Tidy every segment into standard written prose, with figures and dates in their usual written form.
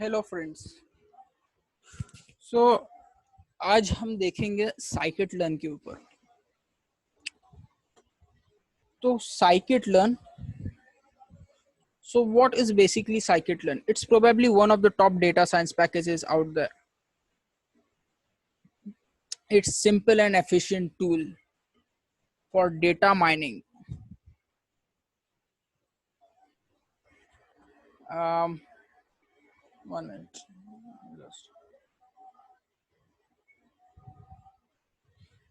Hello friends. सो आज हम देखेंगे साइकिट लर्न के ऊपर। तो scikit learn, so what is basically scikit-learn? It's probably one of the top data science packages out there. It's simple and efficient tool for data mining. um, One minute.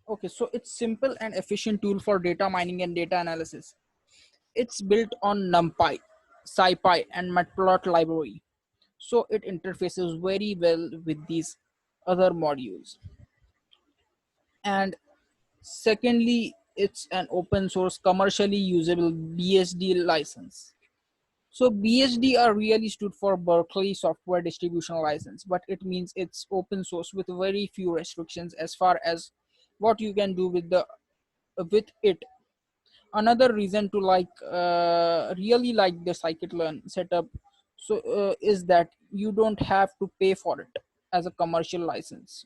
Okay, so it's simple and efficient tool for data mining and data analysis. It's built on NumPy, SciPy, and Matplotlib library, so it interfaces very well with these other modules. And secondly, it's an open source commercially usable BSD license. So BSD are really stood for Berkeley Software Distribution License, but it means it's open source with very few restrictions as far as what you can do with it. Another reason to really like the scikit-learn setup is that you don't have to pay for it as a commercial license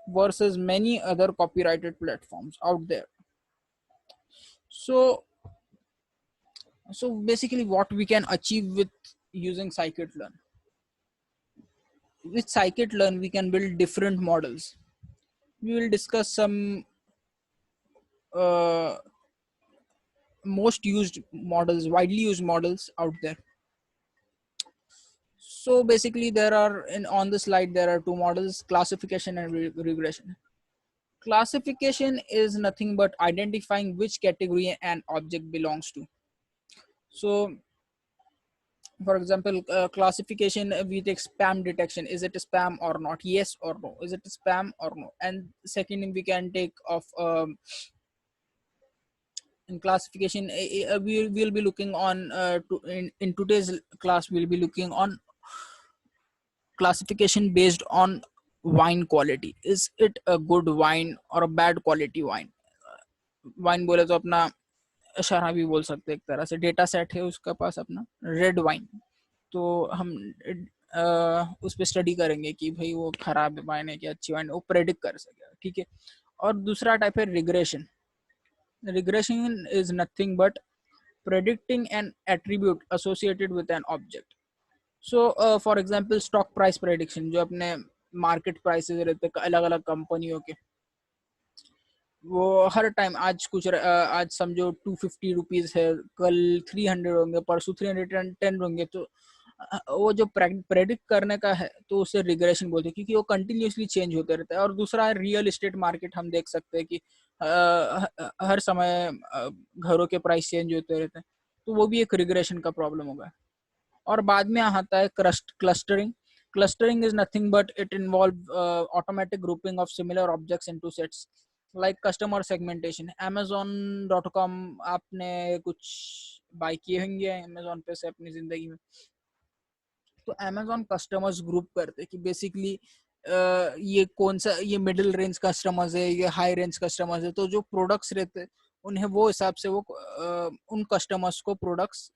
versus many other copyrighted platforms out there. So so basically what we can achieve with using scikit-learn. With scikit-learn we can build different models. We will discuss some uh, most used models, widely used models out there. So basically there are on the slide there are two models: classification and regression. Classification is nothing but identifying which category an object belongs to. So for example, classification, we take spam detection. Is it a spam or not? Yes or no. Is it a spam or no? And second, we can take of in classification, we will be looking on in today's class we'll be looking on classification based on wine quality. Is it a good wine or a bad quality wine? Wine बोले तो अपना शराबी बोल सकते हैं, एक तरह से डेटा सेट है उसका पास अपना रेड वाइन। तो हम उस पर स्टडी करेंगे कि भाई वो खराब वाइन है कि अच्छी वाइन, वो प्रेडिक्ट कर सके, ठीक है। और दूसरा टाइप है regression. Regression is nothing but predicting an attribute associated with an object. So for example, stock price prediction, जो अपने मार्केट प्राइसेस रहते हैं अलग अलग कंपनियों के, वो हर टाइम आज आज समझो 250 रुपीज है, कल 300 होंगे, परसों 310 होंगे। तो वो जो प्रेडिक्ट करने का है तो उसे रिग्रेशन बोलते हैं, क्योंकि वो कंटिन्यूसली चेंज होते रहता है। और दूसरा है रियल एस्टेट मार्केट। हम देख सकते हैं कि हर समय घरों के प्राइस चेंज होते रहते हैं, तो वो भी एक रिग्रेशन का प्रॉब्लम होगा। और बाद में आता है clustering. Clustering is nothing but it involves automatic grouping of similar objects into sets, like customer segmentation. Amazon.com आपने कुछ बाय किए होंगे Amazon पे से अपनी जिंदगी में। तो Amazon कस्टमर्स ग्रुप करते कि बेसिकली ये कौन सा, ये मिडिल रेंज कस्टमर्स है, ये हाई रेंज कस्टमर्स है। तो जो प्रोडक्ट्स रहते उन्हें वो हिसाब से वो उन कस्टमर्स को प्रोडक्ट्स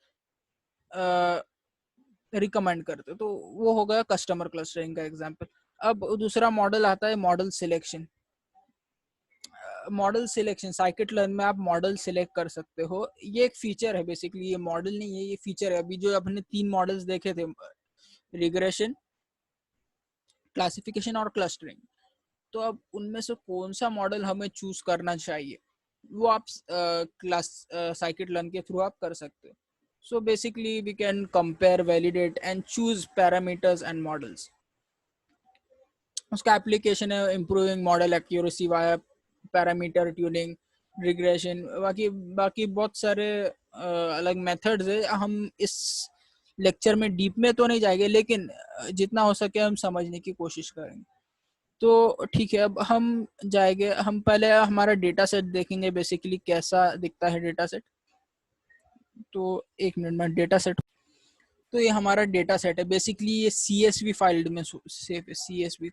रिकमेंड करते। तो वो हो गया कस्टमर क्लस्टरिंग का एग्जांपल। अब दूसरा मॉडल आता है model selection. Model selection scikit learn में आप मॉडल सिलेक्ट कर सकते हो। ये एक फीचर है, बेसिकली ये मॉडल नहीं है, ये फीचर है। अभी जो अपने 3 मॉडल्स देखे थे, रिग्रेशन, क्लासिफिकेशन और क्लस्टरिंग, तो अब उनमें से कौन सा मॉडल हमें चूज करना चाहिए वो आप क्लास साइकिट लर्न के थ्रू आप कर सकते हो। So basically we can compare, validate and choose parameters and models. उसका एप्लीकेशन है improving model accuracy via parameter tuning, regression, बाकी बाकी बहुत सारे अलग मेथड्स है। हम इस लेक्चर में डीप में तो नहीं जाएंगे, लेकिन जितना हो सके हम समझने की कोशिश करेंगे। तो ठीक है, अब हम जाएंगे, हम पहले हमारा डेटा सेट देखेंगे बेसिकली कैसा दिखता है डेटा सेट। तो एक मिनट में डेटा सेट। तो ये हमारा डेटा सेट है, बेसिकली ये CSV फाइल में सेव है। CSV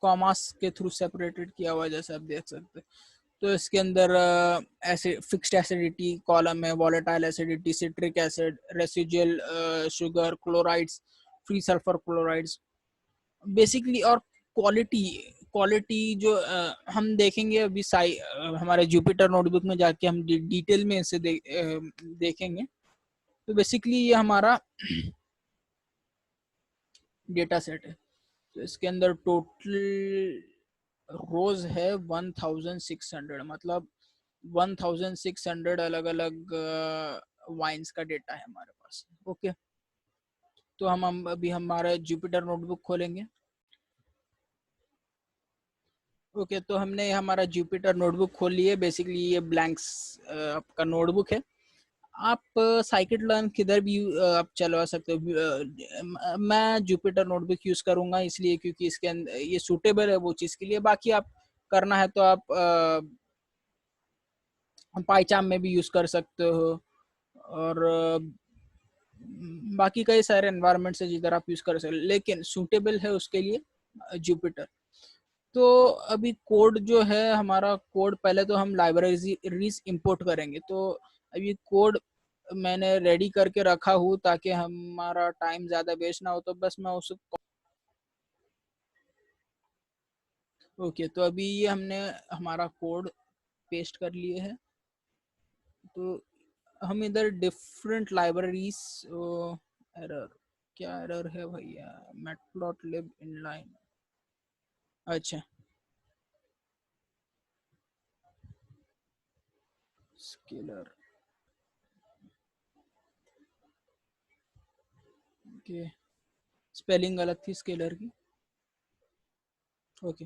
कॉमास के थ्रू सेपरेटेड किया हुआ, जैसे आप देख सकते हैं। तो इसके अंदर ऐसे फिक्स्ड एसिडिटी कॉलम है, volatile acidity, citric acid, residual sugar, chlorides, free sulphur chlorides basically. और क्वालिटी क्वालिटी जो हम देखेंगे अभी हमारे जुपिटर नोटबुक में जाके हम डिटेल में इसे देखेंगे। तो बेसिकली ये हमारा डेटा सेट है। तो इसके अंदर टोटल रोज है 1600, मतलब 1600 अलग अलग वाइन्स का डेटा है हमारे पास। ओके, तो हम अभी हमारा जुपिटर नोटबुक खोलेंगे। ओके, तो हमने हमारा जुपिटर नोटबुक खोल लिया। बेसिकली ये ब्लैंक्स आपका नोटबुक है। आप साइकिट लर्न किधर भी आप चलवा सकते हो। मैं जुपिटर नोटबुक यूज करूंगा इसलिए क्योंकि इसके अंदर ये सूटेबल है वो चीज़ के लिए। बाकी आप करना है तो आप पाईचाम में भी यूज कर सकते हो, और बाकी कई सारे एनवायरनमेंट है जिधर आप यूज कर सकते हो, लेकिन सूटेबल है उसके लिए जुपिटर। तो अभी कोड जो है हमारा, कोड पहले तो हम लाइब्रेरीज इंपोर्ट करेंगे। तो अभी कोड मैंने रेडी करके रखा हूँ ताकि हमारा टाइम ज़्यादा वेस्ट ना हो, तो बस मैं उसे ओके। तो अभी ये हमने हमारा कोड पेस्ट कर लिए है। तो हम इधर डिफरेंट लाइब्रेरीज, एरर, क्या एरर है भैया, मैटप्लॉटलिब इनलाइन, अच्छा स्केलर, ओके स्पेलिंग गलत थी स्केलर की। ओके,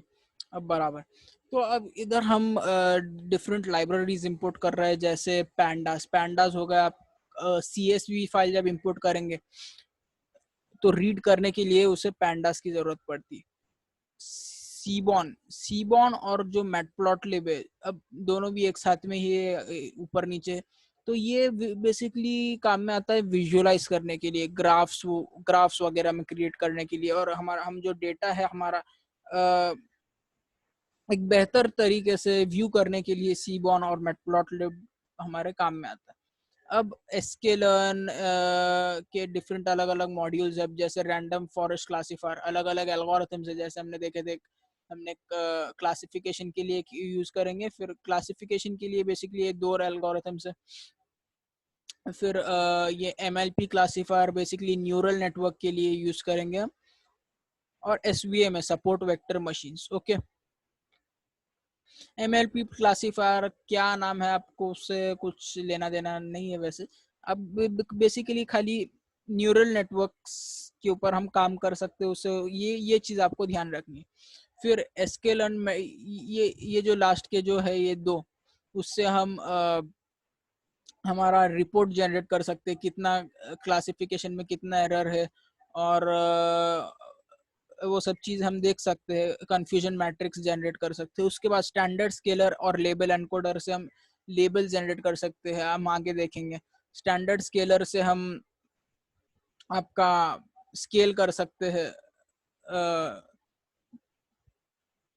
अब बराबर। तो अब इधर हम डिफरेंट लाइब्रेरीज इंपोर्ट कर रहे हैं, जैसे पैंडास। पैंडास हो गया। आप CSV फाइल जब इंपोर्ट करेंगे तो रीड करने के लिए उसे पैंडास की जरूरत पड़ती है। सीबॉन सीबॉन और जो मैटप्लॉटलिब है, अब दोनों भी एक साथ में ही ऊपर नीचे। तो ये बेसिकली काम में आता है विजुअलाइज करने के लिए, ग्राफ्स वगैरह में क्रिएट करने के लिए। और हमारा हम जो डेटा है हमारा एक बेहतर तरीके से व्यू करने के लिए सीबॉन और मैटप्लॉटलिब हमारे काम में आता है। अब sklearn के डिफरेंट अलग अलग मॉड्यूल्स है, जैसे रैंडम फॉरेस्ट क्लासीफायर, अलग अलग एल्गोरिथम्स है जैसे हमने देखे थे। हमने क्लासिफिकेशन के लिए यूज करेंगे। फिर क्लासिफिकेशन के लिए बेसिकली ये दो एल्गोरिथम्स है। फिर ये MLP classifier basically neural network के लिए यूज करेंगे हम। और SVM है, support vector machines. Okay, MLP classifier क्या नाम है, आपको उससे कुछ लेना देना नहीं है वैसे। अब बेसिकली खाली न्यूरल नेटवर्क्स के ऊपर हम काम कर सकते हैं, उससे ये चीज़ आपको ध्यान रखनी है। फिर sklearn में ये जो लास्ट के जो है ये दो, उससे हम हमारा रिपोर्ट जनरेट कर सकते हैं, कितना क्लासिफिकेशन में कितना एरर है। और वो सब चीज़ हम देख सकते हैं, कंफ्यूजन मैट्रिक्स जनरेट कर सकते हैं। उसके बाद स्टैंडर्ड स्केलर और लेबल एनकोडर से हम लेबल जनरेट कर सकते हैं, हम आगे देखेंगे। स्टैंडर्ड स्केलर से हम आपका स्केल कर सकते हैं,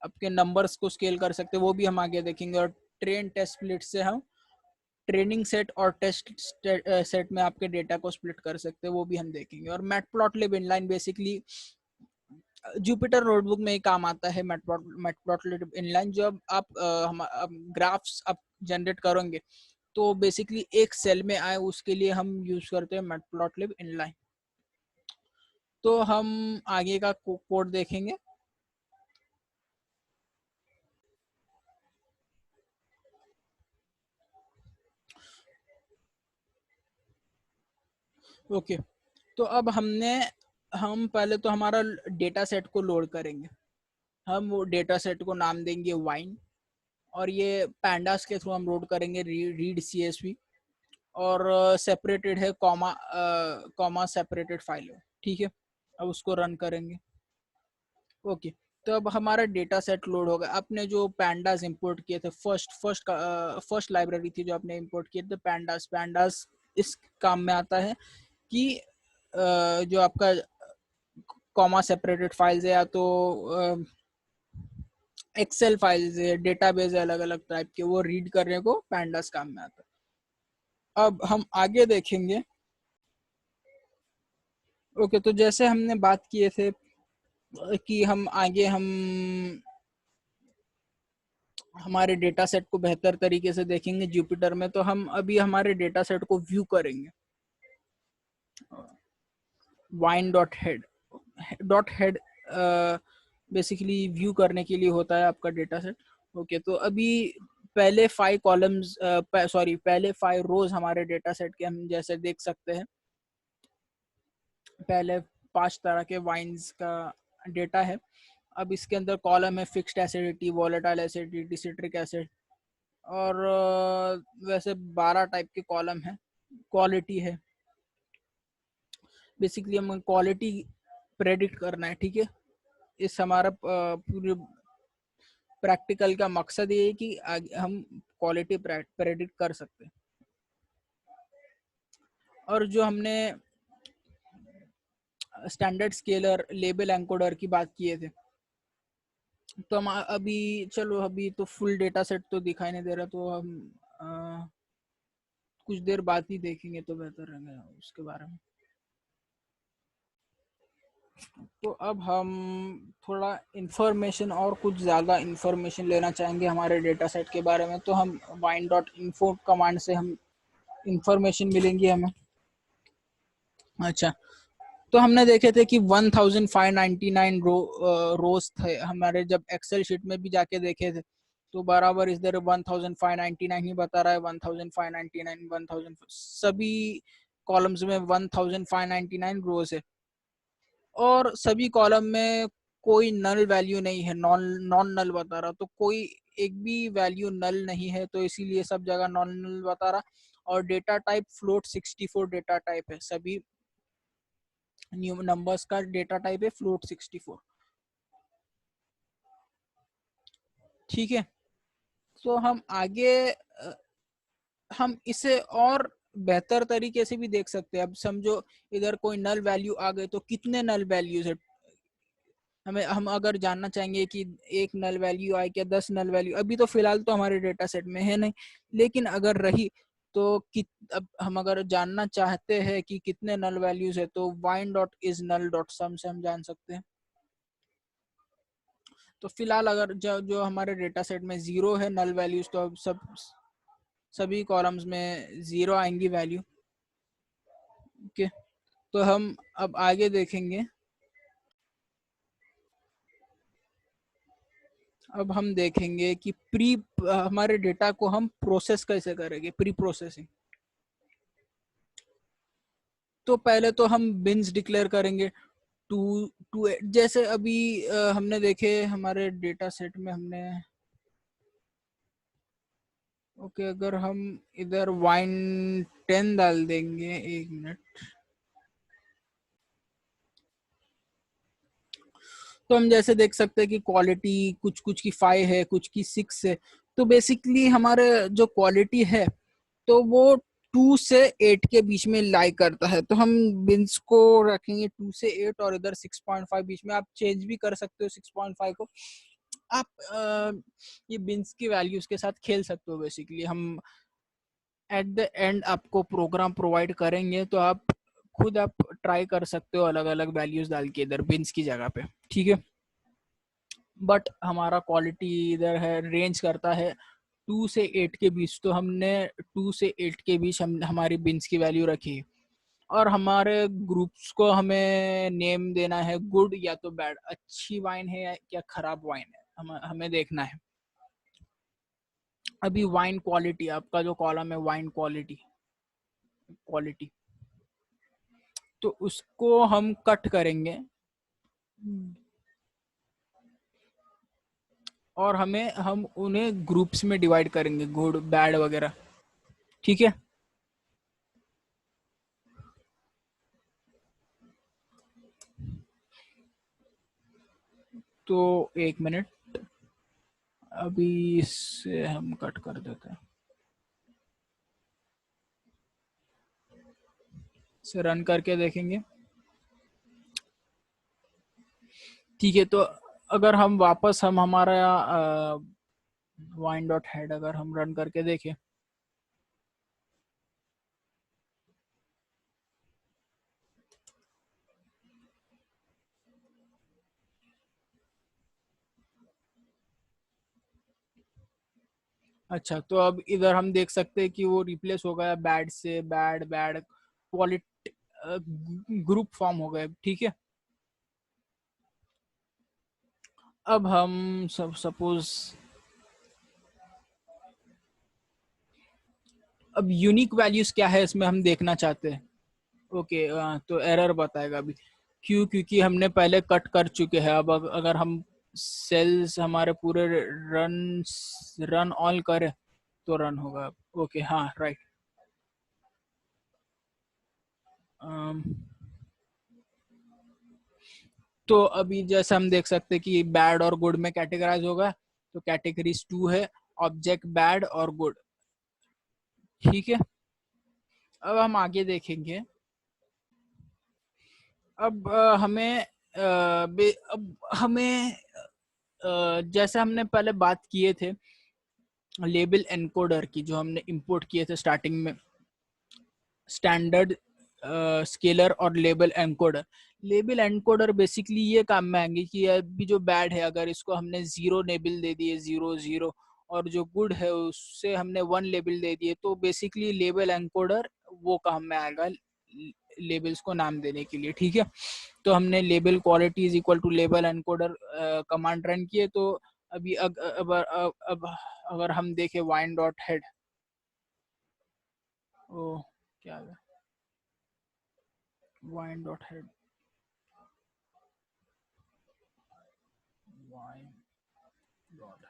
आपके नंबर्स को स्केल कर सकते हैं, वो भी हम आगे देखेंगे। और ट्रेन टेस्ट स्प्लिट से हम ट्रेनिंग सेट और टेस्ट सेट में आपके डेटा को स्प्लिट कर सकते हैं, वो भी हम देखेंगे। और matplotlib inline basically Jupyter notebook में ही काम आता है। मैटप्लॉटलिब इनलाइन जब आप ग्राफ्स आप जनरेट करोगे तो बेसिकली एक सेल में आए उसके लिए हम यूज करते हैं मैटप्लॉटलिब इनलाइन। तो हम आगे का कोड देखेंगे। ओके, तो अब हम पहले तो हमारा डेटा सेट को लोड करेंगे। हम वो डेटा सेट को नाम देंगे वाइन। और ये पैंडास के थ्रू हम लोड करेंगे, रीड CSV। और सेपरेटेड है, कॉमा सेपरेटेड फाइल है, ठीक है। अब उसको रन करेंगे। ओके, तो अब हमारा डेटा सेट लोड होगा। आपने जो पैंडास इंपोर्ट किए थे, फर्स्ट लाइब्रेरी थी जो आपने इंपोर्ट किए थे, पैंडास इस काम में आता है कि जो आपका कॉमा सेपरेटेड फाइल्स है, या तो एक्सेल फाइल्स है, डेटाबेस है अलग अलग टाइप के, वो रीड करने को पैंडास काम में आता है। अब हम आगे देखेंगे। ओके, तो जैसे हमने बात किए थे कि हम आगे हम हमारे डेटा सेट को बेहतर तरीके से देखेंगे जुपिटर में, तो हम अभी हमारे डेटा सेट को व्यू करेंगे। Wine dot head basically view करने के लिए होता है आपका डेटा सेट। ओके, तो अभी पहले 5 कॉलम्स सॉरी पहले 5 रोज हमारे डेटा सेट के हम जैसे देख सकते हैं। पहले 5 तरह के वाइन्स का डेटा है। अब इसके अंदर कॉलम है fixed acidity, volatile acidity, citric acid, और वैसे 12 टाइप के कॉलम है। क्वालिटी है, बेसिकली हम क्वालिटी प्रेडिक्ट करना है। ठीक है, इस हमारा पूरे प्रैक्टिकल का मकसद ये है कि हम क्वालिटी प्रेडिक्ट कर सकते हैं। और जो हमने स्टैंडर्ड स्केलर, लेबल एनकोडर की बात किए थे, तो हम अभी चलो अभी तो फुल डेटा सेट तो दिखाई नहीं दे रहा, तो हम कुछ देर बाद ही देखेंगे तो बेहतर रहेगा उसके बारे में। तो अब हम थोड़ा इंफॉर्मेशन और कुछ ज़्यादा इंफॉर्मेशन लेना चाहेंगे हमारे डेटा सेट के बारे में, तो हम wine.info कमांड से हम इंफॉर्मेशन मिलेंगी हमें। अच्छा, तो हमने देखे थे कि 1599 रोज थे हमारे, जब एक्सेल शीट में भी जाके देखे थे तो बराबर इधर 1599 ही बता रहा है। 1599 1000 सभी कॉलम्स में 1599 रोज है, और सभी कॉलम में कोई नल वैल्यू नहीं है, नॉन नॉन नल बता रहा, तो कोई एक भी वैल्यू नल नहीं है, तो इसीलिए सब जगह नॉन नल बता रहा। और data type float 64 data type है, सभी न्यू नंबर्स का डेटा टाइप है फ्लोट 64। ठीक है, तो हम आगे हम इसे और बेहतर तरीके से भी देख सकते हैं। अब समझो इधर कोई नल वैल्यू आ गए, तो कितने नल वैल्यूज है, हमें हम अगर जानना चाहेंगे कि एक नल वैल्यू आए क्या 10 नल वैल्यू, अभी तो फिलहाल तो हमारे डेटा सेट में है नहीं, लेकिन अगर रही तो अब हम अगर जानना चाहते हैं कि कितने नल वैल्यूज है, तो wine.isNull.sum से हम जान सकते हैं। तो फिलहाल अगर जो हमारे डेटा सेट में 0 है नल वैल्यूज, तो अब सभी कॉलम्स में 0 आएंगी वैल्यू। ओके, तो हम अब आगे देखेंगे। अब हम देखेंगे कि हमारे डेटा को हम प्रोसेस कैसे करेंगे, प्री प्रोसेसिंग। तो पहले तो हम बिन्स डिक्लेयर करेंगे टू टू जैसे अभी हमने देखे हमारे डेटा सेट में हमने। ओके, अगर हम इधर वाइन 10 डाल देंगे, 1 मिनट। तो हम जैसे देख सकते हैं कि क्वालिटी कुछ कुछ की 5 है, कुछ की 6 है। तो बेसिकली हमारे जो क्वालिटी है तो वो 2 से 8 के बीच में लाई करता है, तो हम बिन्स को रखेंगे 2 से 8, और इधर 6.5 बीच में। आप चेंज भी कर सकते हो 6.5 को, आप ये बिन्स की वैल्यूज के साथ खेल सकते हो। बेसिकली हम एट द एंड आपको प्रोग्राम प्रोवाइड करेंगे, तो आप खुद आप ट्राई कर सकते हो अलग अलग वैल्यूज डाल के इधर बिन्स की जगह पे। ठीक है, बट हमारा क्वालिटी इधर है रेंज करता है 2 से 8 के बीच, तो हमने 2 से 8 के बीच हम हमारी बिन्स की वैल्यू रखी। और हमारे ग्रुप्स को हमें नेम देना है गुड या तो बैड, अच्छी वाइन है या खराब वाइन है, हमें देखना है। अभी वाइन क्वालिटी, आपका जो कॉलम है वाइन क्वालिटी क्वालिटी, तो उसको हम कट करेंगे और हम उन्हें ग्रुप्स में डिवाइड करेंगे, गुड बैड वगैरह। ठीक है, तो 1 मिनट, अभी इससे हम कट कर देते हैं, इसे रन करके देखेंगे। ठीक है, तो अगर हम वापस हम हमारा वाइन डॉट हेड अगर हम रन करके देखें, अच्छा तो अब इधर हम देख सकते हैं कि वो रिप्लेस हो गया बैड से, bad bad quality group form हो गए, ठीक है। अब हम सब सपोज अब यूनिक वैल्यूज क्या है इसमें हम देखना चाहते हैं। ओके, तो एरर बताएगा अभी, क्यों? क्योंकि हमने पहले कट कर चुके हैं। अब अगर हम सेल्स हमारे पूरे रन रन ऑल करें तो रन होगा। ओके, हाँ राइट। तो अभी जैसे हम देख सकते हैं कि बैड और गुड में कैटेगराइज होगा, तो कैटेगरीज 2 है, ऑब्जेक्ट बैड और गुड, ठीक है। अब हम आगे देखेंगे। अब अब हमें जैसे हमने पहले बात किए थे लेबल एनकोडर की, जो हमने इंपोर्ट किए थे स्टार्टिंग में, स्टैंडर्ड स्केलर और label encoder. Label encoder basically ये काम में आएंगे कि अभी जो बैड है अगर इसको हमने 0 लेबल दे दिए, 0 0, और जो गुड है उससे हमने 1 लेबल दे दिए, तो बेसिकली लेबल एनकोडर वो काम में आएगा लेबल्स को नाम देने के लिए, ठीक है। तो हमने label quality is equal to label encoder command run किए। तो अभी अब अगर हम देखें वाइन डॉट हेड, ओ क्या है wine dot head, wine dot,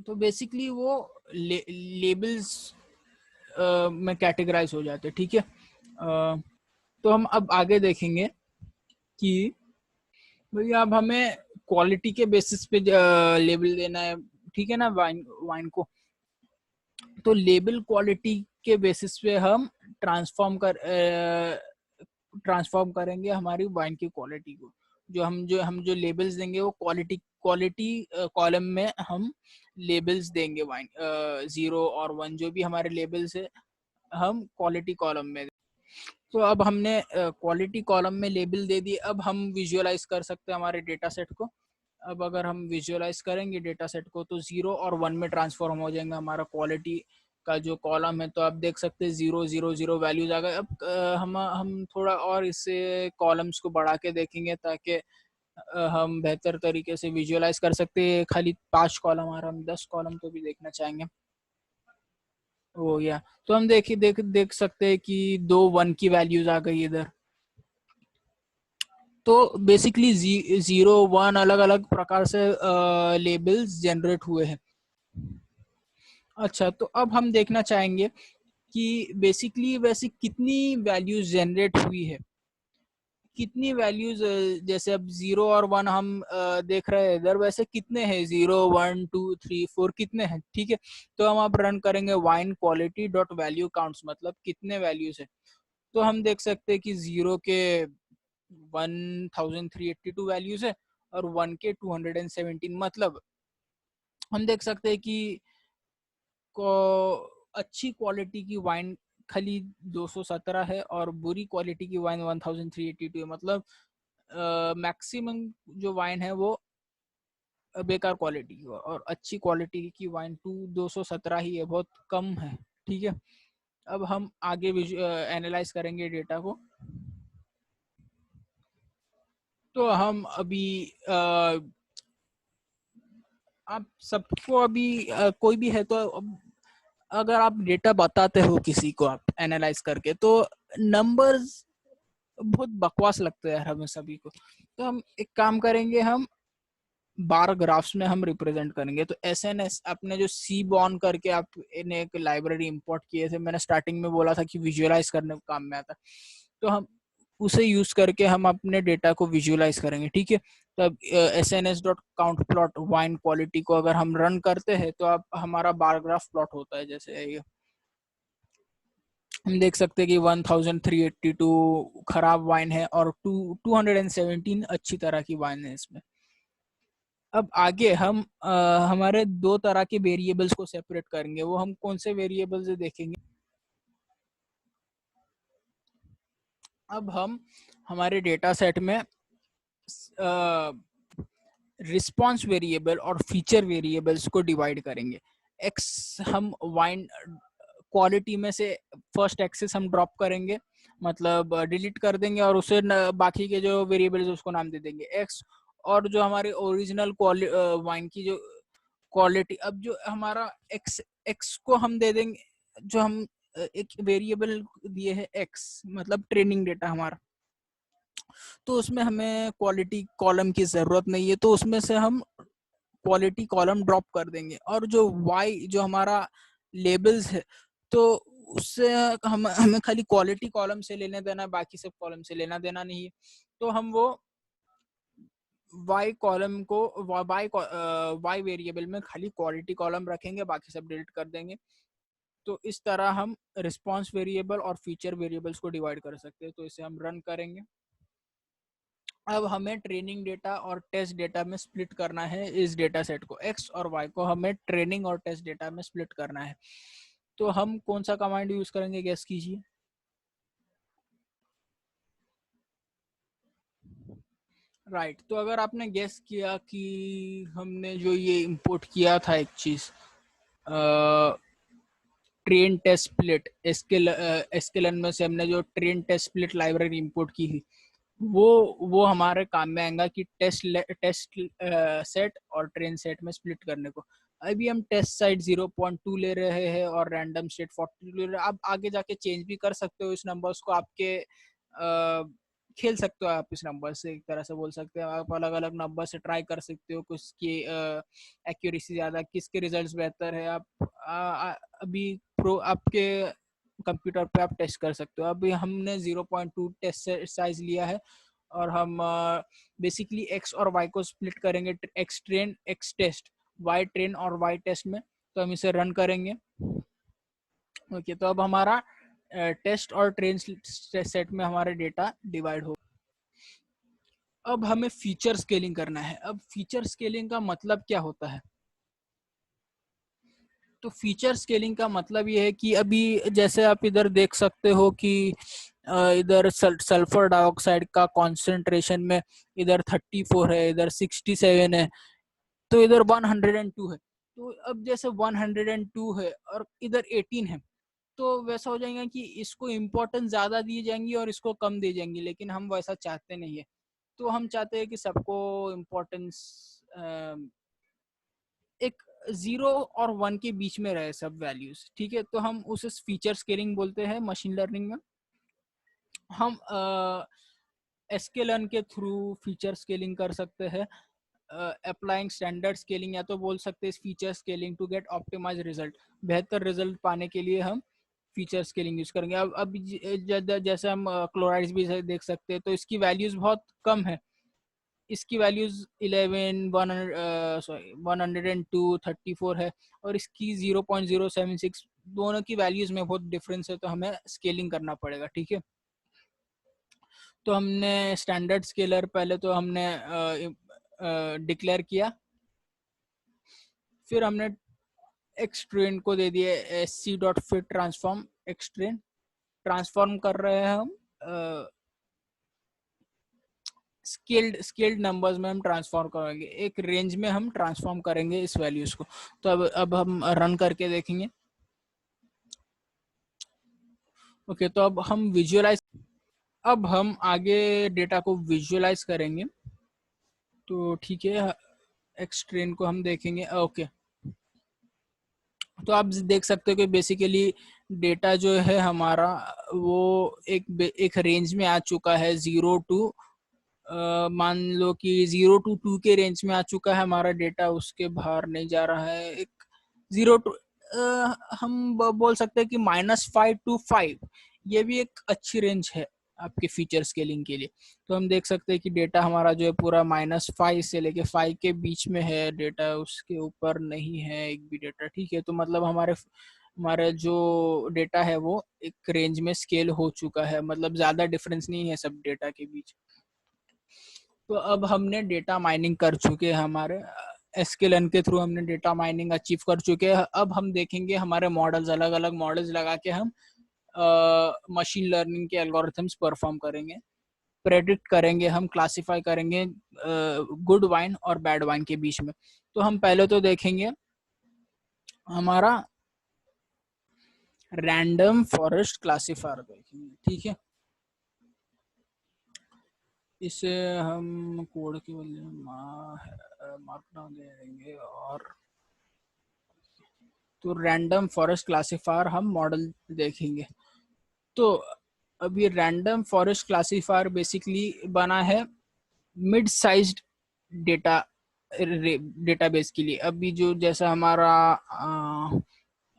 तो बेसिकली वो लेबल्स में कैटेगराइज हो जाते हैं, ठीक है। तो हम अब आगे देखेंगे कि भैया अब हमें क्वालिटी के बेसिस पे लेबल देना है, ठीक है ना, वाइन वाइन को। तो लेबल क्वालिटी के बेसिस पे हम ट्रांसफॉर्म कर ट्रांसफॉर्म करेंगे हमारी वाइन की क्वालिटी को। जो लेबल्स देंगे वो क्वालिटी क्वालिटी कॉलम में हम लेबल्स देंगे, वाइन 0 और 1 जो भी हमारे लेबल्स है हम क्वालिटी कॉलम में। तो अब हमने क्वालिटी कॉलम में लेबल दे दिए। अब हम विजुअलाइज कर सकते हैं हमारे डेटा सेट को। अब अगर हम विजुअलाइज करेंगे डेटा सेट को तो 0 और 1 में ट्रांसफॉर्म हो जाएगा हमारा क्वालिटी का जो कॉलम है। तो आप देख सकते हैं 0 0 0 वैल्यूज आ गए। अब हम थोड़ा और इससे कॉलम्स को बढ़ा के देखेंगे ताकि हम बेहतर तरीके से विजुअलाइज कर सकते हैं। खाली 5 कॉलम आ रहा, हम 10 कॉलम तो भी देखना चाहेंगे। हो गया। तो हम देख सकते हैं कि 2 1 की वैल्यूज आ गई इधर। तो बेसिकली 0 1 अलग अलग प्रकार से लेबल्स जनरेट हुए हैं। अच्छा, तो अब हम देखना चाहेंगे कि बेसिकली वैसे कितनी वैल्यूज जनरेट हुई है, कितनी वैल्यूज, जैसे अब 0 और 1 हम देख रहे हैं इधर, वैसे कितने हैं 0 1 2 3 4 कितने हैं, ठीक है। तो हम अब रन करेंगे wine quality dot value counts, मतलब कितने वैल्यूज है। तो हम देख सकते हैं कि 0 के 1382 वैल्यूज है और 1 के 217, मतलब हम देख सकते हैं कि को अच्छी क्वालिटी की वाइन खाली 217 है और बुरी क्वालिटी की वाइन 1382 है। मतलब मैक्सिमम जो वाइन है वो बेकार क्वालिटी की, और अच्छी क्वालिटी की वाइन 217 ही है, बहुत कम है, ठीक है। अब हम आगे एनालाइज करेंगे डेटा को। तो हम अभी आप सबको अभी कोई भी है तो अगर आप डेटा बताते हो किसी को आप एनालाइज करके, तो नंबर्स बहुत बकवास लगते हैं यार हमें सभी को। तो हम एक काम करेंगे, हम बार ग्राफ्स में हम रिप्रेजेंट करेंगे। तो एसएनएस आपने जो सी बॉर्न करके आपने एक लाइब्रेरी इंपोर्ट किए थे, मैंने स्टार्टिंग में बोला था कि विजुअलाइज करने काम में आता, तो हम उसे यूज करके हम अपने डेटा को विजुअलाइज करेंगे, ठीक है। तो अब S N S dot count plot wine quality को अगर हम रन करते हैं तो अब हमारा बार ग्राफ प्लॉट होता है जैसे ये। हम देख सकते हैं कि 1382 खराब वाइन है और 217 अच्छी तरह की वाइन है इसमें। अब आगे हम हमारे दो तरह के वेरिएबल्स को सेपरेट करेंगे। वो हम कौन से वेरिएबल्स देखेंगे? अब हम हमारे डेटा सेट में रिस्पॉन्स वेरिएबल और फीचर वेरिएबल्स को डिवाइड करेंगे। एक्स हम वाइन क्वालिटी में से फर्स्ट एक्सेस हम ड्रॉप करेंगे, मतलब डिलीट कर देंगे और उसे बाकी के जो वेरिएबल्स उसको नाम दे देंगे एक्स। और जो हमारे ओरिजिनल वाइन की जो क्वालिटी, अब जो हमारा एक्स एक्स को हम दे देंगे, जो हम एक वेरिएबल दिए है एक्स मतलब ट्रेनिंग डेटा हमारा, तो उसमें हमें क्वालिटी कॉलम की जरूरत नहीं है, तो उसमें से हम क्वालिटी कॉलम ड्रॉप कर देंगे। और जो वाई जो हमारा लेबल्स है, तो उससे हमें खाली क्वालिटी कॉलम से लेने देना है, बाकी सब कॉलम से लेना देना नहीं है। तो हम वो वाई कॉलम को वाई वेरिएबल में खाली क्वालिटी कॉलम रखेंगे, बाकी सब डिलीट कर देंगे। तो इस तरह हम रिस्पॉन्स वेरिएबल और फीचर वेरिएबल्स को डिवाइड कर सकते हैं। तो इसे हम रन करेंगे। अब हमें ट्रेनिंग डेटा और टेस्ट डेटा में स्प्लिट करना है। इस डेटा सेट को एक्स और वाई को हमें ट्रेनिंग और टेस्ट डेटा में स्प्लिट करना है। तो हम कौन सा कमांड यूज करेंगे, गेस कीजिए। राइट, तो अगर आपने गेस किया कि हमने जो ये इंपोर्ट किया था एक चीज, ट्रेन टेस्ट स्प्लिट एसकेलन में से हमने जो train test split library import की थी, वो हमारे काम में आएगा कि टेस्ट सेट और ट्रेन सेट में स्प्लिट करने को। अभी हम टेस्ट साइट 0.2 ले रहे हैं और रैंडम सेट 42 ले रहे हैं। आप आगे जाके चेंज भी कर सकते हो इस नंबर्स को, आपके खेल सकते हो आप इस नंबर से, एक तरह से बोल सकते हो। आप अलग अलग नंबर से ट्राई कर सकते हो, कुछ की एक्यूरेसी ज़्यादा, किसके रिजल्ट्स बेहतर है। आप अभी प्रो आपके कंप्यूटर पे आप टेस्ट कर सकते हो। अभी हमने 0.2 टेस्ट साइज लिया है और हम बेसिकली एक्स और वाई को स्प्लिट करेंगे, X train X test, Y train और वाई टेस्ट में। तो हम इसे रन करेंगे। ओके, तो अब हमारा टेस्ट और ट्रेन सेट में हमारे डेटा डिवाइड हो। अब हमें फीचर स्केलिंग करना है। अब फीचर स्केलिंग का मतलब क्या होता है? तो फीचर स्केलिंग का मतलब ये है कि अभी जैसे आप इधर देख सकते हो कि इधर सल्फर डाइऑक्साइड का कॉन्सेंट्रेशन में इधर 34 है, इधर 67 है, तो इधर 102 है। तो अब जैसे 102 है और इधर 18 है, तो वैसा हो जाएगा कि इसको इम्पोर्टेंस ज्यादा दी जाएंगी और इसको कम दी जाएंगी, लेकिन हम वैसा चाहते नहीं है। तो हम चाहते हैं कि सबको इम्पोर्टेंस एक 0 और 1 के बीच में रहे सब वैल्यूज, ठीक है। तो हम उसे फीचर स्केलिंग बोलते हैं मशीन लर्निंग में। हम एसकेलर्न के थ्रू फीचर स्केलिंग कर सकते हैं, अप्लाइंग स्टैंडर्ड स्केलिंग, या तो बोल सकते हैं feature scaling to get optimise result. बेहतर रिजल्ट पाने के लिए हम फीचर स्केलिंग यूज करेंगे। अब जैसे हम क्लोराइड्स भी देख सकते हैं, तो इसकी वैल्यूज बहुत कम है। इसकी वैल्यूज 11 102 34 है और इसकी 0.076, दोनों की वैल्यूज में बहुत डिफरेंस है, तो हमें स्केलिंग करना पड़ेगा, ठीक है। तो हमने स्टैंडर्ड स्केलर पहले तो हमने डिक्लेयर किया, फिर हमने एक्सट्रेन को दे दिए sc.fit ट्रांसफॉर्म एक्सट्रेन। ट्रांसफॉर्म कर रहे हैं हम स्केल्ड नंबर्स में हम ट्रांसफॉर्म करेंगे, एक रेंज में हम ट्रांसफॉर्म करेंगे इस वैल्यूज को। तो अब हम रन करके देखेंगे। ओके, तो अब हम विजुअलाइज, अब हम आगे डेटा को विजुअलाइज करेंगे। तो ठीक है, एक्सट्रेन को हम देखेंगे। ओके, तो आप देख सकते हो कि बेसिकली डेटा जो है हमारा वो एक रेंज में आ चुका है, 0 टू मान लो कि 0 to 2 के रेंज में आ चुका है हमारा डेटा, उसके बाहर नहीं जा रहा है। एक 0 टू हम बोल सकते हैं कि -5 to 5, ये भी एक अच्छी रेंज है आपके फीचर स्केलिंग के लिए। तो हम देख सकते हैं कि डेटा हमारा जो है पूरा -5 से लेके 5 के बीच में है डेटा, उसके ऊपर नहीं है एक भी डेटा, ठीक है। तो मतलब हमारे हमारा जो डेटा है वो एक रेंज में स्केल हो चुका है, मतलब ज़्यादा डिफरेंस नहीं है सब डेटा के बीच। तो अब हमने डेटा माइनिंग कर चुके हैं, हमारे एसक्यूएल के थ्रू हमने डेटा माइनिंग अचीव कर चुके हैं। अब हम देखेंगे हमारे मॉडल्स, अलग अलग मॉडल्स लगा के हम मशीन लर्निंग के एल्गोरिथम्स परफॉर्म करेंगे, प्रेडिक्ट करेंगे, हम क्लासिफाई करेंगे गुड वाइन और बैड वाइन के बीच में। तो हम पहले तो देखेंगे हमारा रैंडम फॉरेस्ट क्लासिफायर देखेंगे, ठीक है। इसे हम कोड के बदले मार्कडाउन दे देंगे। और तो रैंडम फॉरेस्ट क्लासिफायर हम मॉडल देखेंगे। तो अभी रैंडम फॉरेस्ट क्लासिफायर बेसिकली बना है मिड साइज्ड डेटा डेटाबेस के लिए। अभी जो जैसा हमारा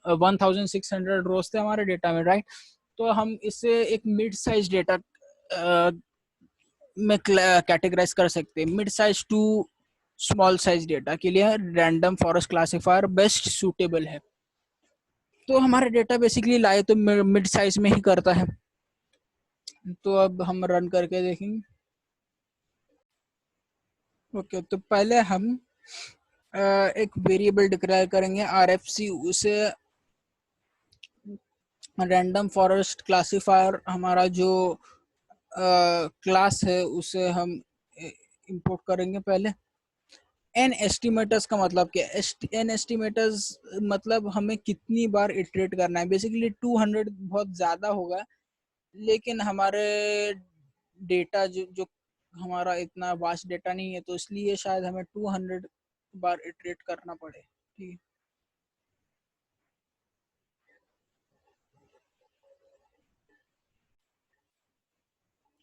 1600 रोज थे हमारे डेटा में, राइट। तो हम इसे एक मिड साइज डेटा में कैटेगराइज कर सकते हैं। Mid size to small size data के लिए random forest classifier best suitable है। तो हमारा डेटा बेसिकली लाए तो मिड साइज में ही करता है। तो अब हम रन करके देखेंगे। ओके, तो पहले हम एक वेरिएबल डिक्लेयर करेंगे RFC, उसे रैंडम फॉरेस्ट क्लासिफायर हमारा जो क्लास है उसे हम इंपोर्ट करेंगे पहले। एन एस्टिमेटर्स का मतलब क्या है? एन एस्टिमेटर्स मतलब हमें कितनी बार इटरेट करना है। बेसिकली 200 बहुत ज़्यादा होगा, लेकिन हमारे डेटा जो हमारा इतना वास्ट डेटा नहीं है, तो इसलिए शायद हमें 200 बार इटरेट करना पड़े, ठीक है।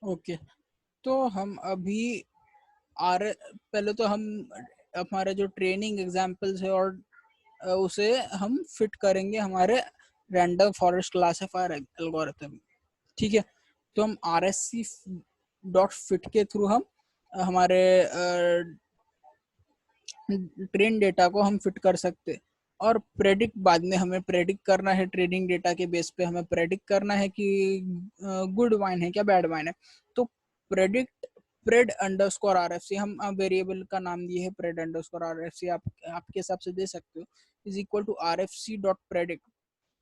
ओके, तो हम अभी आर पहले तो हम हमारे जो ट्रेनिंग एग्जांपल्स है और उसे हम फिट करेंगे हमारे रैंडम फॉरेस्ट क्लासिफायर एल्गोरिथम, ठीक है। तो हम RSC डॉट फिट के थ्रू हम हमारे ट्रेन डेटा को हम फिट कर सकते। और प्रेडिक्ट बाद में हमें प्रेडिक्ट करना है, ट्रेनिंग डेटा के बेस पे हमें प्रेडिक्ट करना है कि गुड वाइन है क्या बैड वाइन है। तो प्रेडिक्ट प्रेड अंडरस्कोर RFC, हम वेरिएबल का नाम दिए है प्रेड अंडरस्कोर RFC, आप आपके हिसाब से दे सकते हो, is equal to RFC dot predict.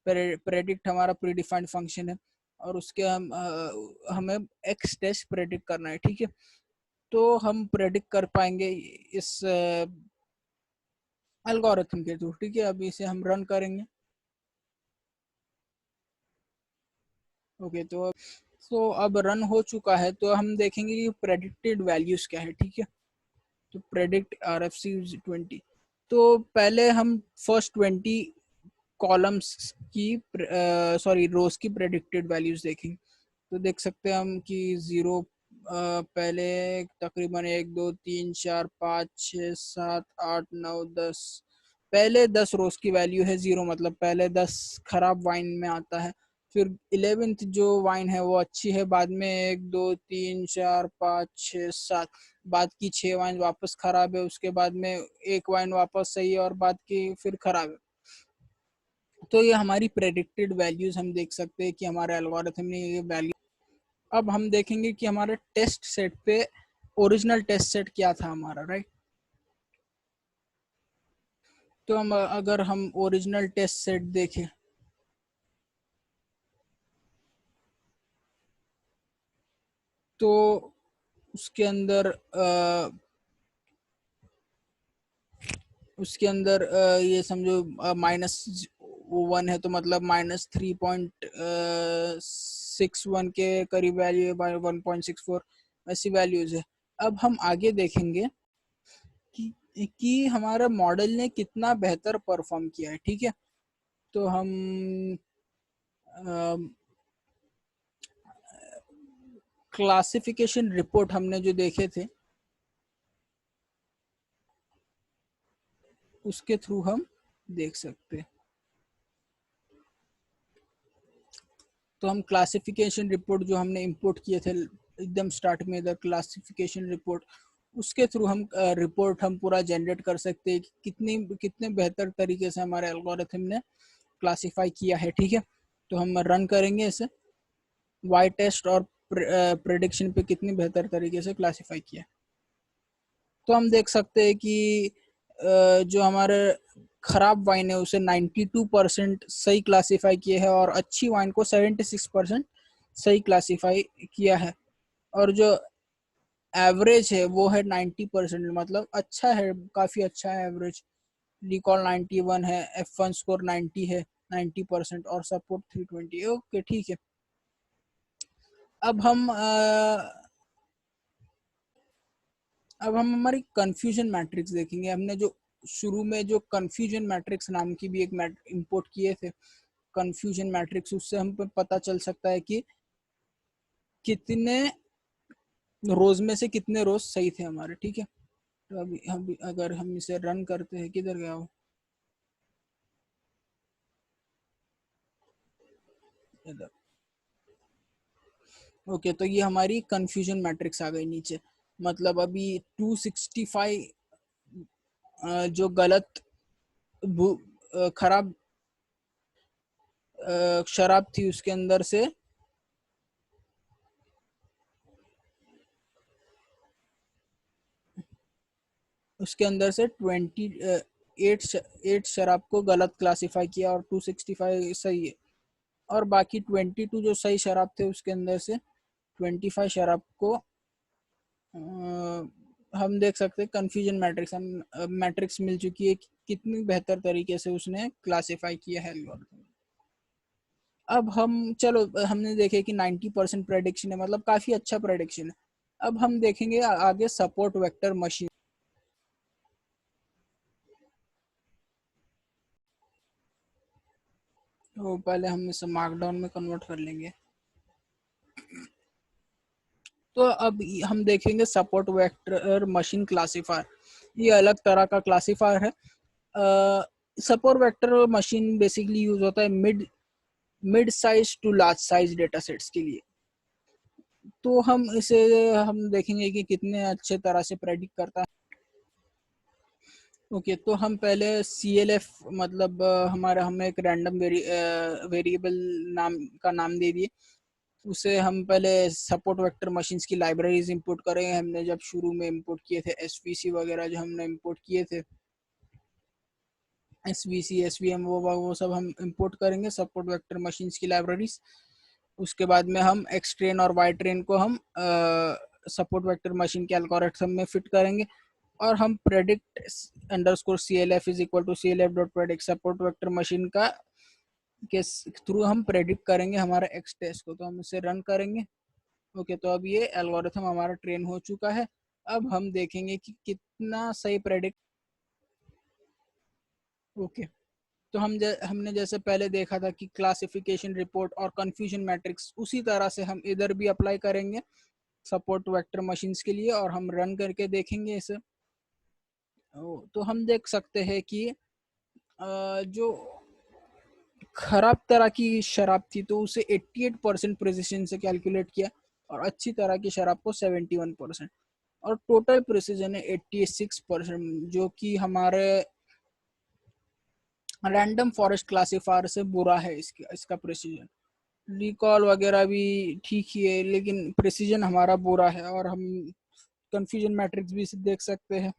Predict हमारा प्री डिफाइंड फंक्शन है और उसके हमें एक्स टेस्ट प्रेडिक्ट करना है, ठीक है। तो हम प्रेडिक्ट कर पाएंगे इस एल्गोरिथम के थ्रू, ठीक है। अभी इसे हम रन करेंगे। ओके, तो अब रन हो चुका है। तो हम देखेंगे कि प्रेडिक्टेड वैल्यूज क्या है, ठीक है। तो प्रेडिक्ट RFC 20। तो पहले हम फर्स्ट 20 कॉलम्स की सॉरी रोज की प्रेडिक्टेड वैल्यूज देखेंगे। तो देख सकते हैं हम कि जीरो पहले तकरीबन 1 2 3 4 5 6 7 8 9 10, पहले 10 रोज की वैल्यू है जीरो, मतलब पहले 10 खराब वाइन में आता है। फिर 11th जो वाइन है वो अच्छी है, बाद में 1 2 3 4 5 6 7, बाद की 6 वाइन वापस खराब है, उसके बाद में एक वाइन वापस सही है और बाद की फिर खराब है। तो ये हमारी प्रेडिक्टेड वैल्यूज हम देख सकते हैं कि हमारे एल्गोरिथम ने ये वैल्यू। अब हम देखेंगे कि हमारे टेस्ट सेट पे ओरिजिनल टेस्ट सेट क्या था हमारा, राइट। तो हम अगर हम ओरिजिनल टेस्ट सेट देखें तो उसके अंदर ये समझो -1 है, तो मतलब -3.61 के करीब वैल्यू है, 1.64 ऐसी वैल्यूज है। अब हम आगे देखेंगे कि हमारा मॉडल ने कितना बेहतर परफॉर्म किया है, ठीक है। तो हम क्लासिफिकेशन रिपोर्ट हमने जो देखे थे उसके थ्रू हम देख सकते हैं। तो हम क्लासिफिकेशन रिपोर्ट जो हमने इंपोर्ट किए थे एकदम स्टार्ट में, इधर क्लासिफिकेशन रिपोर्ट, उसके थ्रू हम रिपोर्ट हम पूरा जनरेट कर सकते हैं कि कितने बेहतर तरीके से हमारे एल्गोरिथम ने क्लासिफाई किया है, ठीक है। तो हम रन करेंगे इसे, वाई टेस्ट और प्रेडिक्शन पे कितनी बेहतर तरीके से क्लासिफाई किया। तो हम देख सकते हैं कि जो हमारे खराब वाइन है उसे 92% सही क्लासिफाई किया है और अच्छी वाइन को 76% सही क्लासिफाई किया है। और जो एवरेज है वो है 90%, मतलब अच्छा है, काफ़ी अच्छा है एवरेज। रिकॉल 91 है, F1 स्कोर 90 है, 90% और सपोर्ट 320। ओके ठीक है। अब हम हमारी कंफ्यूजन मैट्रिक्स देखेंगे। हमने जो शुरू में जो कंफ्यूजन मैट्रिक्स नाम की भी एक इंपोर्ट किए थे, कंफ्यूजन मैट्रिक्स, उससे हम पता चल सकता है कि कितने रोज में से कितने रोज सही थे हमारे, ठीक है। तो अभी हम अगर हम इसे रन करते हैं, किधर गया हो, इधर। ओके, तो ये हमारी कंफ्यूजन मैट्रिक्स आ गई नीचे। मतलब अभी 265 जो गलत खराब शराब थी उसके अंदर से 8 शराब को गलत क्लासिफाई किया और 265 सही है। और बाकी 22 जो सही शराब थे उसके अंदर से 25 शराब को हम देख सकते हैं कंफ्यूजन मैट्रिक्स, हम मैट्रिक्स मिल चुकी है कि कितनी बेहतर तरीके से उसने क्लासिफाई किया है एल्गोरिथम। अब हम चलो हमने देखे कि 90% प्रेडिक्शन है, मतलब काफी अच्छा प्रेडिक्शन है। अब हम देखेंगे आगे सपोर्ट वेक्टर मशीन। तो पहले हम इसे मार्कडाउन में कन्वर्ट कर लेंगे। तो अब हम देखेंगे सपोर्ट वेक्टर मशीन क्लासिफायर। ये अलग तरह का क्लासिफायर है। Support vector machine basically use होता है mid size to large size data sets के लिए। तो हम देखेंगे कि कितने अच्छे तरह से प्रेडिक्ट करता है। ओके, तो हम पहले CLF, मतलब हमारा हम एक रैंडम वेरिएबल नाम दे दिए उसे। हम पहले सपोर्ट वेक्टर मशीन्स की लाइब्रेरीज इंपोर्ट करेंगे। हमने जब शुरू में इंपोर्ट किए थे SVC वगैरह जो हमने इंपोर्ट किए थे, SVC SVM वो सब हम इंपोर्ट करेंगे सपोर्ट वेक्टर मशीन्स की लाइब्रेरीज। उसके बाद में हम एक्सट्रेन और वाई ट्रेन को हम सपोर्ट वेक्टर मशीन के एल्गोरिथम में फिट करेंगे। और हम predict underscore CLF is equal to CLF dot predict support vector machine का के थ्रू हम प्रेडिक्ट करेंगे हमारा एक्स टेस्ट को। तो हम इसे रन करेंगे। ओके, तो अब ये एल्गोरिथम हमारा ट्रेन हो चुका है। अब हम देखेंगे कि कितना सही प्रेडिक्ट। ओके, तो हमने जैसे पहले देखा था कि क्लासिफिकेशन रिपोर्ट और कंफ्यूजन मैट्रिक्स, उसी तरह से हम इधर भी अप्लाई करेंगे सपोर्ट वेक्टर मशीन्स के लिए। और हम रन करके देखेंगे इसे। तो हम देख सकते हैं कि जो खराब तरह की शराब थी तो उसे 88% प्रिसिजन से कैलकुलेट किया और अच्छी तरह की शराब को 71%। और टोटल प्रिसिजन है 86%, जो कि हमारे रैंडम फॉरेस्ट क्लासिफायर से बुरा है इसका प्रिसीजन। रिकॉल वगैरह भी ठीक ही है लेकिन प्रिसीजन हमारा बुरा है। और हम कंफ्यूजन मैट्रिक्स भी देख सकते हैं।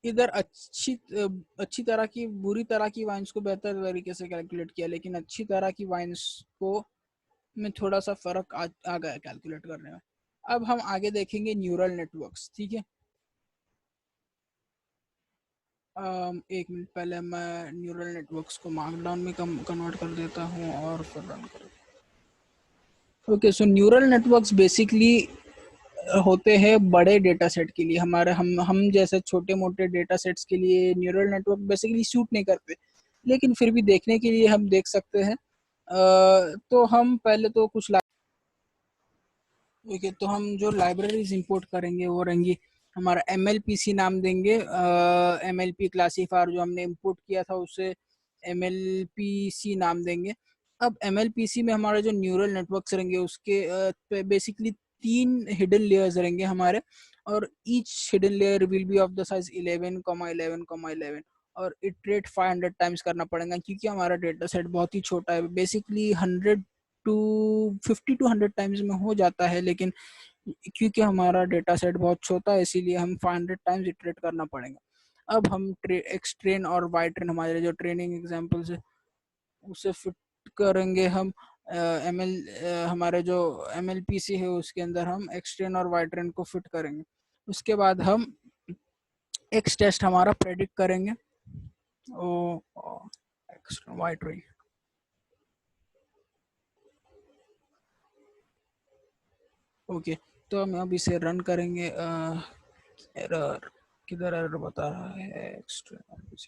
इधर अच्छी तरह की बुरी तरह की वाइन्स को बेहतर तरीके से कैलकुलेट किया, लेकिन अच्छी तरह की वाइन्स को में थोड़ा सा फर्क आ गया कैलकुलेट करने में। अब हम आगे देखेंगे न्यूरल नेटवर्क्स, ठीक है। एक मिनट, पहले मैं न्यूरल नेटवर्क्स को मार्कडाउन में कन्वर्ट कर देता हूँ और फिर रन कर। ओके, सो न्यूरल नेटवर्क्स बेसिकली होते हैं बड़े डेटा सेट के लिए। हमारे हम जैसे छोटे मोटे डेटा सेट्स के लिए न्यूरल नेटवर्क बेसिकली सूट नहीं करते, लेकिन फिर भी देखने के लिए हम देख सकते हैं। तो हम पहले तो कुछ ओके, तो हम जो लाइब्रेरीज इंपोर्ट करेंगे वो रहेंगी हमारा MLPC नाम देंगे। MLP क्लासीफायर जो हमने इंपोर्ट किया था उसे MLPC नाम देंगे। अब MLPC में हमारे जो न्यूरल नेटवर्क्स रहेंगे उसके बेसिकली 3 हिडन लेयर्स रहेंगे हमारे। और each hidden layer will be of the size 11, 11, 11। और इटरेट 500 टाइम्स करना पड़ेगा, क्योंकि हमारा डेटा सेट बहुत ही छोटा है। बेसिकली 100 टू 50 टू 100 टाइम्स में हो जाता है, लेकिन क्योंकि हमारा डेटा सेट बहुत छोटा है इसीलिए हम 500 टाइम्स इटरेट करना पड़ेगा। अब हम एक्स ट्रेन और वाई ट्रेन, हमारे जो ट्रेनिंग एग्जाम्पल्स है उसे फिट करेंगे हम एम एल हमारे जो एम एल पी सी है उसके अंदर हम एक्स ट्रेन और वाई ट्रेन को फिट करेंगे। उसके बाद हम एक्स टेस्ट हमारा प्रेडिक्ट करेंगे ओ एक्स वाई ट्रेन। ओके, तो हम अब इसे रन करेंगे। एरर, किधर एरर बता रहा है? X train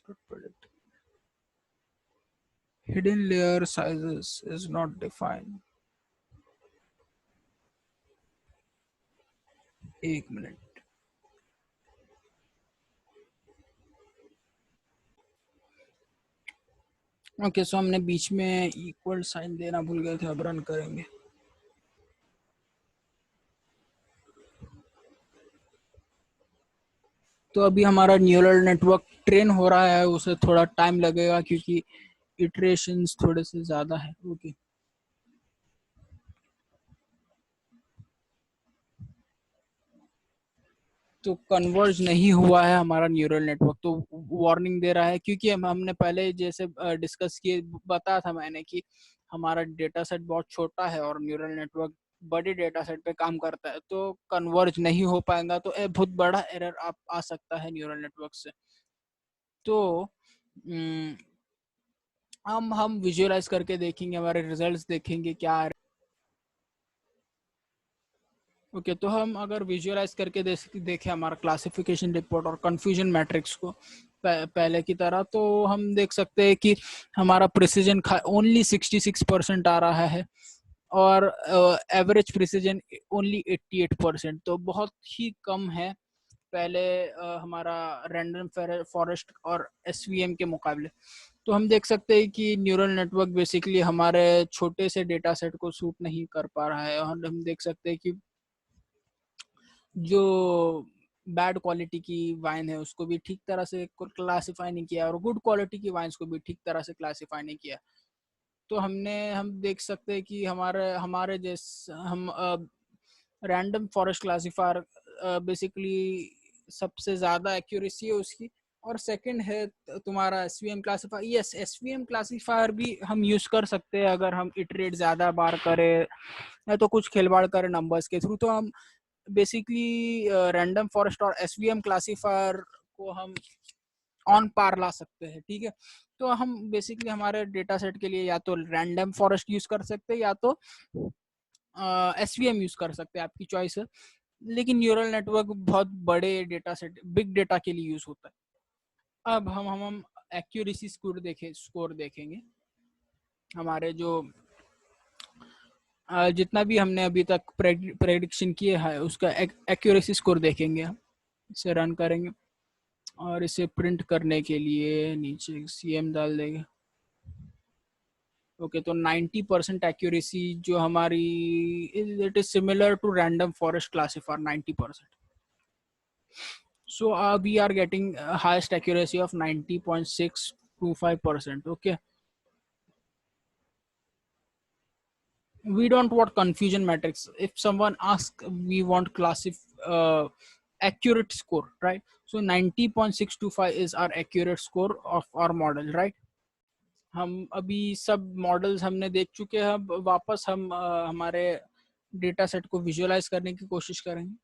predict hidden layer sizes is not defined। एक मिनट। ओके, सो हमने बीच में इक्वल साइन देना भूल गए थे, अब रन करेंगे। तो अभी हमारा न्यूरल नेटवर्क ट्रेन हो रहा है, उसे थोड़ा टाइम लगेगा क्योंकि इटरेशंस थोड़े से ज़्यादा है। ओके, तो कन्वर्ज नहीं हुआ है हमारा न्यूरल नेटवर्क, तो वार्निंग दे रहा है, क्योंकि हमने पहले जैसे डिस्कस किए, बताया था मैंने कि हमारा डेटा सेट बहुत छोटा है और न्यूरल नेटवर्क बड़े डेटा सेट पे काम करता है, तो कन्वर्ज नहीं हो पाएगा, तो बहुत बड़ा एरर आप आ सकता है न्यूरल नेटवर्क से। तो हम विजुअलाइज करके देखेंगे, हमारे रिजल्ट्स देखेंगे क्या आ रहे। ओके, तो हम अगर विजुअलाइज करके देखें हमारा क्लासिफिकेशन रिपोर्ट और कंफ्यूजन मैट्रिक्स को पहले की तरह, तो हम देख सकते हैं कि हमारा प्रिसीजन ओनली 66% आ रहा है और एवरेज प्रिसीजन ओनली 88%, तो बहुत ही कम है पहले हमारा रैंडम फॉरेस्ट और एसवीएम के मुकाबले। तो हम देख सकते हैं कि न्यूरल नेटवर्क बेसिकली हमारे छोटे से डेटा सेट को सूट नहीं कर पा रहा है, और हम देख सकते हैं कि जो बैड क्वालिटी की वाइन है उसको भी ठीक तरह से क्लासिफाई नहीं किया, और गुड क्वालिटी की वाइन्स को भी ठीक तरह से क्लासिफाई नहीं किया। तो हम देख सकते हैं कि हमारे हमारे जैसे हम रैंडम फॉरेस्ट क्लासिफायर बेसिकली सबसे ज़्यादा एक्यूरेसी है उसकी, और सेकंड है तुम्हारा SVM classifier. Yes, SVM classifier भी हम यूज़ कर सकते हैं अगर हम इटरेट ज़्यादा बार करें या तो कुछ खिलवाड़ करें नंबर्स के थ्रू, तो हम बेसिकली रैंडम फॉरेस्ट और एसवीएम क्लासिफायर को हम ऑन पार ला सकते हैं। ठीक है, तो हम बेसिकली हमारे डेटा सेट के लिए या तो रैंडम फॉरेस्ट यूज कर सकते हैं या तो एसवीएम यूज कर सकते हैं, आपकी चॉइस है। लेकिन न्यूरल नेटवर्क बहुत बड़े डेटा सेट, बिग डेटा के लिए यूज होता है। अब हम एक्यूरेसी स्कोर देखेंगे। हमारे जो जितना भी हमने अभी तक प्रेडिक्शन किए है उसका एक्यूरेसी स्कोर देखेंगे। हम इसे रन करेंगे और इसे प्रिंट करने के लिए नीचे सीएम डाल देंगे। ओके, तो 90% एक्यूरेसी जो हमारी, it is similar to random forest classifier 90%। So we are getting highest accuracy of 90.625%. Okay, we don't want confusion matrix. If someone asks, we want accurate score, right? So 90.625 is our accurate score of our model, right? हम अभी सब models हमने देख चुके हैं, अब वापस हम हमारे डेटा सेट को विजुअलाइज करने की कोशिश करेंगे।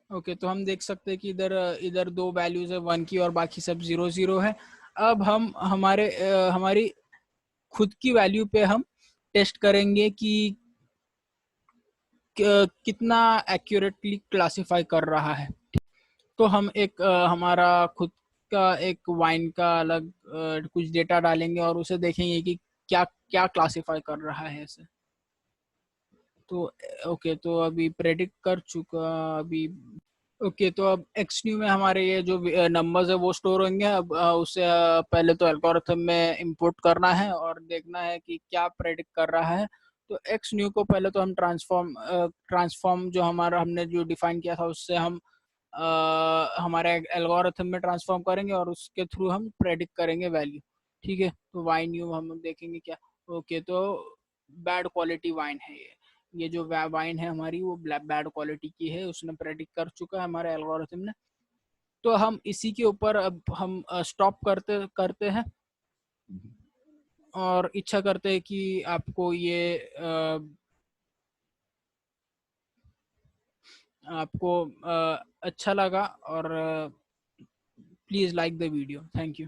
ओके, तो हम देख सकते हैं कि इधर इधर दो वैल्यूज है 1 की और बाकी सब 0 0 है। अब हम हमारी खुद की वैल्यू पे हम टेस्ट करेंगे कि कितना एक्यूरेटली क्लासिफाई कर रहा है। तो हम एक हमारा खुद का एक वाइन का अलग कुछ डेटा डालेंगे और उसे देखेंगे कि क्या क्या क्लासिफाई कर रहा है इसे। तो ओके, तो अभी प्रेडिक्ट कर चुका अभी। ओके, तो अब एक्सन्यू में हमारे ये जो नंबर्स है वो स्टोर होंगे। अब उसे पहले तो एल्गोरिथम में इंपुट करना है और देखना है कि क्या प्रेडिक्ट कर रहा है। तो एक्स न्यू को पहले तो हम ट्रांसफॉर्म जो हमारा हमने जो डिफाइन किया था उससे हम हमारे एल्गोरिथम में ट्रांसफॉर्म करेंगे और उसके थ्रू हम प्रेडिक्ट करेंगे वैल्यू। ठीक है, तो वाइन न्यू हम देखेंगे क्या। ओके, तो बैड क्वालिटी वाइन है ये जो वाइन है हमारी वो बैड क्वालिटी की है, उसने प्रेडिक्ट कर चुका है हमारे एल्गोरिथम ने। तो हम इसी के ऊपर अब हम स्टॉप करते करते हैं और इच्छा करते हैं कि आपको ये आपको अच्छा लगा और please like the video. Thank you.